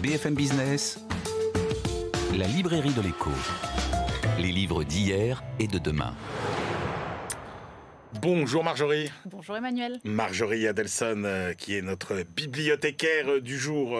BFM Business, la librairie de l'écho. Les livres d'hier et de demain. Bonjour Marjorie. Bonjour Emmanuel. Marjorie Adelson, qui est notre bibliothécaire du jour,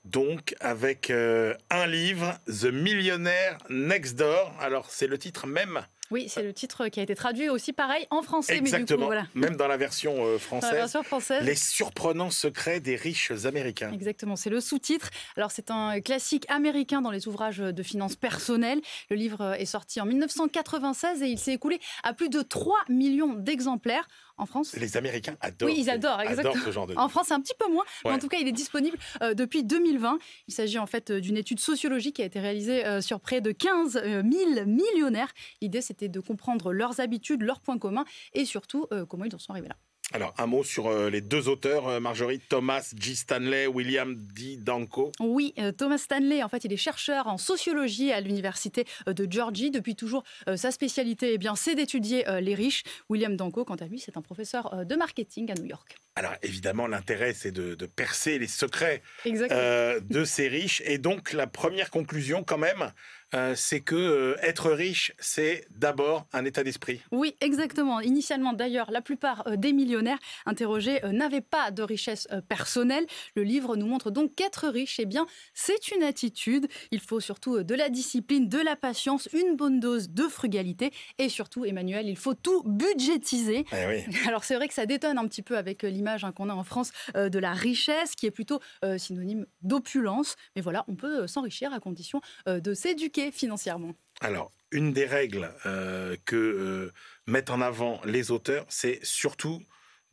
donc avec un livre, The Millionaire Next Door. Alors c'est le titre même. Oui, c'est le titre qui a été traduit aussi pareil en français. Exactement, mais du coup, voilà. Même dans la version française. Dans la version française. Les surprenants secrets des riches américains. Exactement, c'est le sous-titre. Alors c'est un classique américain dans les ouvrages de finances personnelles. Le livre est sorti en 1996 et il s'est écoulé à plus de 3 millions d'exemplaires. En France. Les Américains adorent. Oui, ils adorent, exactement. Ce genre de... En France, c'est un petit peu moins, ouais. Mais en tout cas, il est disponible depuis 2020. Il s'agit en fait d'une étude sociologique qui a été réalisée sur près de 15 000 millionnaires. L'idée, c'était de comprendre leurs habitudes, leurs points communs et surtout comment ils en sont arrivés là. Alors, un mot sur les deux auteurs, Marjorie, Thomas J. Stanley, William D. Danko. Oui, Thomas Stanley, en fait, il est chercheur en sociologie à l'université de Georgie. Depuis toujours, sa spécialité, c'est d'étudier les riches. William Danko, quant à lui, c'est un professeur de marketing à New York. Alors, évidemment, l'intérêt, c'est de percer les secrets de ces riches. Et donc, la première conclusion, quand même, c'est que être riche, c'est d'abord un état d'esprit. Oui, exactement. Initialement, d'ailleurs, la plupart des millionnaires interrogés n'avaient pas de richesse personnelle. Le livre nous montre donc qu'être riche, c'est une attitude. Il faut surtout de la discipline, de la patience, une bonne dose de frugalité. Et surtout, Emmanuel, il faut tout budgétiser. Eh oui. Alors, c'est vrai que ça détonne un petit peu avec l'image qu'on a en France de la richesse, qui est plutôt synonyme d'opulence. Mais voilà, on peut s'enrichir à condition de s'éduquer financièrement. Alors, une des règles que mettent en avant les auteurs, c'est surtout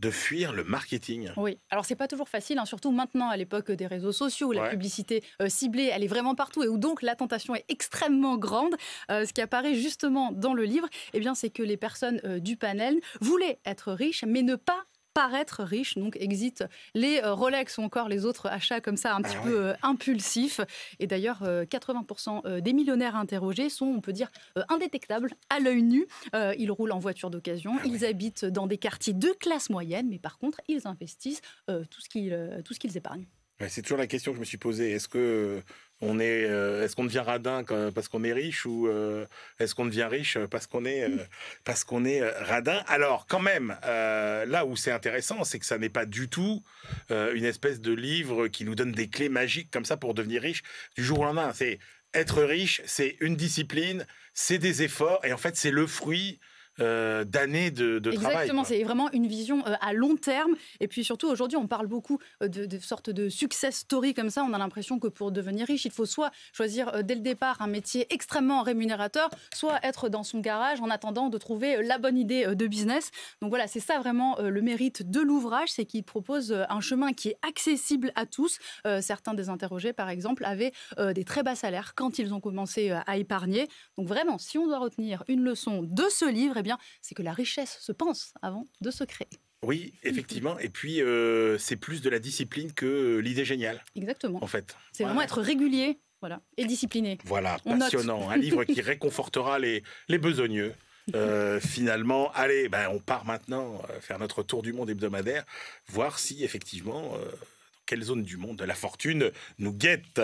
de fuir le marketing. Oui, alors c'est pas toujours facile, surtout maintenant à l'époque des réseaux sociaux où la publicité ciblée, elle est vraiment partout et où donc la tentation est extrêmement grande. Ce qui apparaît justement dans le livre, c'est que les personnes du panel voulaient être riches, mais ne pas paraître riche, donc exit les Rolex ou encore les autres achats comme ça un petit peu impulsifs. Et d'ailleurs, 80% des millionnaires interrogés sont, on peut dire, indétectables à l'œil nu. Ils roulent en voiture d'occasion, ils habitent dans des quartiers de classe moyenne, mais par contre, ils investissent tout ce qu'ils épargnent. Ouais, c'est toujours la question que je me suis posée. Est-ce qu'on devient radin parce qu'on est riche ou est-ce qu'on devient riche parce qu'on est radin? Alors, quand même, là où c'est intéressant, c'est que ça n'est pas du tout une espèce de livre qui nous donne des clés magiques comme ça pour devenir riche du jour au lendemain. C'est être riche, c'est une discipline, c'est des efforts et en fait, c'est le fruit d'années de travail. Exactement, c'est vraiment une vision à long terme. Et puis surtout, aujourd'hui, on parle beaucoup de sortes de success story comme ça. On a l'impression que pour devenir riche, il faut soit choisir dès le départ un métier extrêmement rémunérateur, soit être dans son garage en attendant de trouver la bonne idée de business. Donc voilà, c'est ça vraiment le mérite de l'ouvrage, c'est qu'il propose un chemin qui est accessible à tous. Certains des interrogés, par exemple, avaient des très bas salaires quand ils ont commencé à épargner. Donc vraiment, si on doit retenir une leçon de ce livre, c'est que la richesse se pense avant de se créer. Oui, effectivement. Et puis, c'est plus de la discipline que l'idée géniale. Exactement. En fait. C'est vraiment être régulier et discipliné. Voilà, passionnant. Un livre qui réconfortera les besogneux. Finalement, allez, on part maintenant faire notre tour du monde hebdomadaire, voir si, effectivement, dans quelle zone du monde la fortune nous guette.